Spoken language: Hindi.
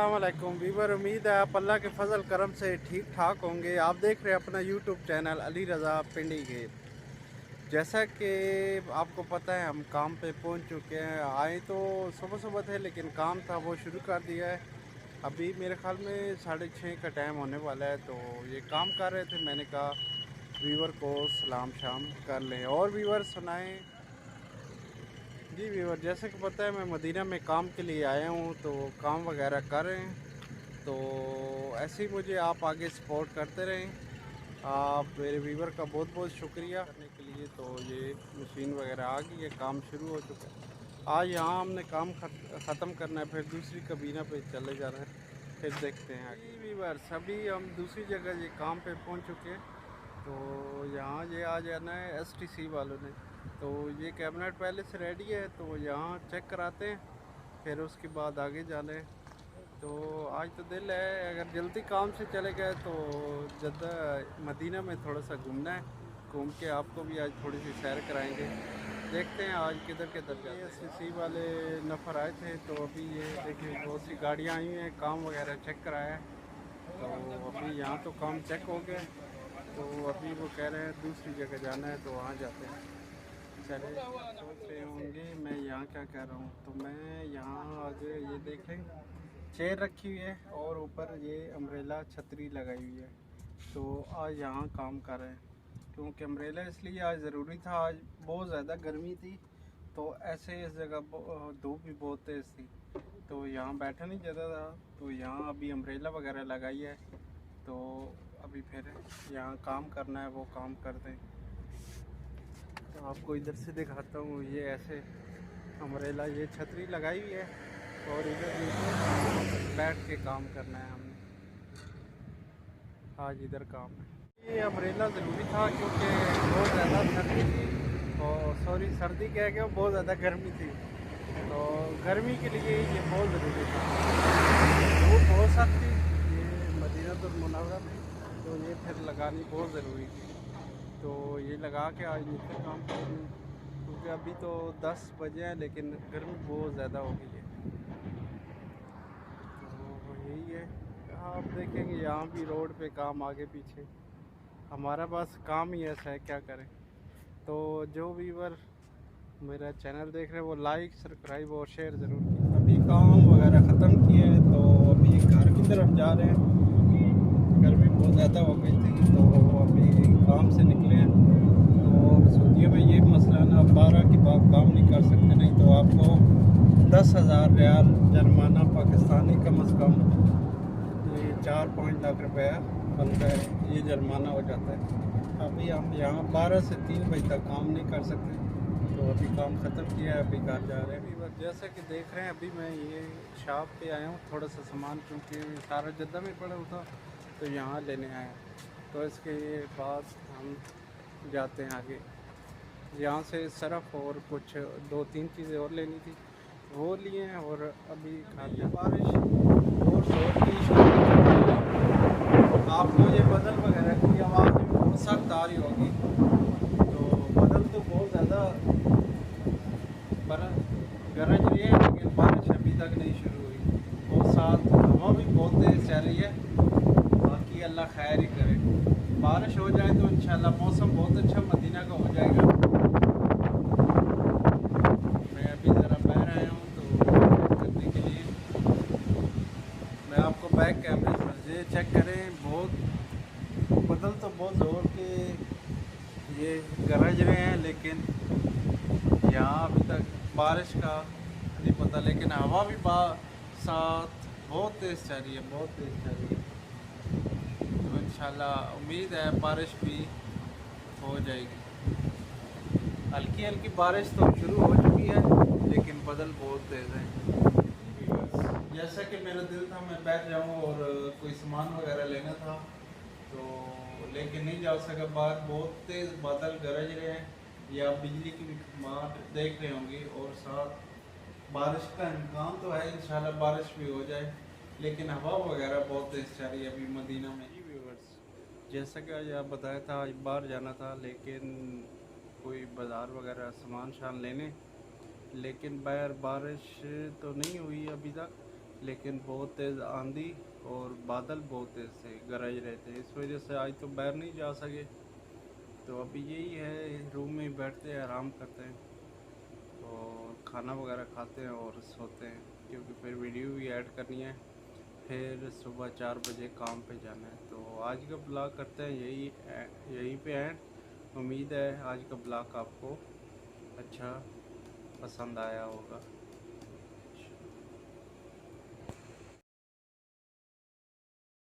अस्सलाम वालेकुम वीवर। उम्मीद है आप अल्लाह के फ़ज़ल करम से ठीक ठाक होंगे। आप देख रहे हैं अपना यूट्यूब चैनल अली रज़ा पिंडी गेट। जैसा कि आपको पता है हम काम पे पहुंच चुके हैं। आए तो सुबह सुबह थे लेकिन काम था वो शुरू कर दिया है। अभी मेरे ख्याल में 6:30 का टाइम होने वाला है, तो ये काम कर रहे थे। मैंने कहा वीवर को सलाम शाम कर लें और वीवर सुनाएं। जी व्यूअर, जैसे कि पता है मैं मदीना में काम के लिए आया हूँ, तो काम वगैरह कर रहे हैं। तो ऐसे ही मुझे आप आगे सपोर्ट करते रहें। आप मेरे व्यूअर का बहुत बहुत शुक्रिया करने के लिए। तो ये मशीन वगैरह आ गई है, काम शुरू हो चुका है। आज यहाँ हमने काम ख़त्म करना है, फिर दूसरी कबीना पे चले जाना है, फिर देखते हैं आगे। व्यूअर सभी हम दूसरी जगह ये काम पे पहुँच चुके हैं। तो यहाँ ये आ जाना है एसटीसी वालों ने। तो ये कैबिनेट पहले से रेडी है, तो यहाँ चेक कराते हैं, फिर उसके बाद आगे जाना है। तो आज तो दिल है अगर जल्दी काम से चले गए तो जद्दा मदीना में थोड़ा सा घूमना है। घूम के आपको भी आज थोड़ी सी सैर कराएंगे। देखते हैं आज किधर किधर जाते हैं। एसटीसी वाले नफ़र आए थे, तो अभी ये देखिए बहुत सी गाड़ियाँ आई हैं, काम वगैरह चेक कराया है। तो अभी यहाँ तो काम चेक हो गया, तो अभी वो कह रहे हैं दूसरी जगह जाना है, तो वहाँ जाते हैं। चले सोच रहे होंगे मैं यहाँ क्या कर रहा हूँ। तो मैं यहाँ आगे ये देखें चेयर रखी हुई है और ऊपर ये अम्ब्रेला छतरी लगाई हुई है। तो आज यहाँ काम कर रहे हैं, क्योंकि अम्ब्रेला इसलिए आज ज़रूरी था। आज बहुत ज़्यादा गर्मी थी, तो ऐसे इस जगह धूप भी बहुत तेज़ थी, तो यहाँ बैठा नहीं जाता था। तो यहाँ अभी अम्ब्रेला वगैरह लगाई है, तो अभी फिर यहाँ काम करना है, वो काम करते हैं। तो आपको इधर से दिखाता हूँ, ये ऐसे अम्ब्रेला ये छतरी लगाई हुई है और इधर नीचे बैठ के काम करना है हमने। आज इधर काम है। ये अम्ब्रेला ज़रूरी था क्योंकि बहुत ज़्यादा सर्दी थी, और सॉरी सर्दी कह के बहुत ज़्यादा गर्मी थी, तो गर्मी के लिए ये बहुत ज़रूरी था। धूप बहुत सख्त थी ये मदीनातुल मुनव्वरा में, तो ये फिर लगानी बहुत ज़रूरी थी। तो ये लगा के आज नीचे काम कर रही हूँ, क्योंकि अभी तो 10 बजे हैं लेकिन गर्मी बहुत ज़्यादा हो गई है। तो यही है, आप देखेंगे यहाँ भी रोड पे काम आगे पीछे। हमारा बस काम ही ऐसा है, क्या करें। तो जो व्यूअर मेरा चैनल देख रहे हैं वो लाइक सब्सक्राइब और शेयर ज़रूर करें। अभी काम वगैरह ख़त्म किए हैं, तो अभी घर की तरफ जा रहे हैं। गर्मी बहुत ज़्यादा हो गई थी, तो अभी काम से निकले हैं। तो सऊदीया में ये मसला ना, 12 के बाद काम नहीं कर सकते, नहीं तो आपको 10,000 रियाल जुर्माना पाकिस्तानी कम अज़ कम, ये 4-5 लाख रुपया बनता है, ये जुर्माना हो जाता है। अभी हम यहाँ 12 से 3 बजे तक काम नहीं कर सकते, तो अभी काम ख़त्म किया है, अभी घर जा रहे हैं। अभी बस जैसा कि देख रहे हैं, अभी मैं ये शॉप पे आया हूँ, थोड़ा सा सामान क्योंकि सारा जद्दा में पड़ा हुआ था, तो यहाँ लेने आया। तो इसके बाद हम जाते हैं आगे। यहाँ से सरफ और कुछ 2-3 चीज़ें और लेनी थी, वो लिए हैं। और अभी खाली बारिश और शोर की शुरू हो चुकी है। आपको ये बदल वगैरह की आवाज़ भी बहुत सख्त आ रही होगी। तो बदल तो बहुत ज़्यादा गरज रही है, लेकिन बारिश अभी तक नहीं शुरू हुई, और साथ हवा भी बहुत तेज़ चल रही है। बाकी अल्लाह खैर ही करे, बारिश हो जाए तो इंशाल्लाह मौसम बहुत अच्छा मदीना का हो जाएगा। मैं अभी ज़रा बाहर आया हूँ तो करने के लिए। मैं आपको बैक कैमरे से ये चेक करें, बहुत बदल तो बहुत ज़ोर के ये गरज रहे हैं, लेकिन यहाँ अभी तक बारिश का नहीं पता, लेकिन हवा भी साथ बहुत तेज़ चल रही है, बहुत तेज़ चल रही है। तो इंशाल्लाह उम्मीद है बारिश भी हो जाएगी। हल्की हल्की बारिश तो शुरू हो चुकी है, लेकिन बादल बहुत तेज़ है। जैसा कि मेरा दिल था मैं बैठ जाऊँ और कोई सामान वगैरह लेना था, तो लेकिन नहीं जा सका। बाहर बहुत तेज़ बादल गरज रहे हैं, या बिजली की भी मार देख रहे होंगे, और साथ बारिश का इम्कान तो है, इंशाल्लाह बारिश भी हो जाए, लेकिन हवा वगैरह बहुत तेज़ चल रही है अभी मदीना में। व्यूअर्स, जैसा कि आज आप बताया था आज बाहर जाना था, लेकिन कोई बाज़ार वगैरह सामान शान लेने, लेकिन बाहर बारिश तो नहीं हुई अभी तक। लेकिन बहुत तेज़ आंधी और बादल बहुत तेज़ से गरज रहे थे, इस वजह से आज तो बाहर नहीं जा सके। तो अभी यही है, रूम में ही बैठते हैं, आराम करते हैं और खाना वगैरह खाते हैं और सोते हैं, क्योंकि फिर वीडियो भी ऐड करनी है, फिर सुबह 4 बजे काम पे जाना है। तो आज का ब्लॉग करते हैं यहीं पे एंड। उम्मीद है आज का ब्लॉग आपको अच्छा पसंद आया होगा।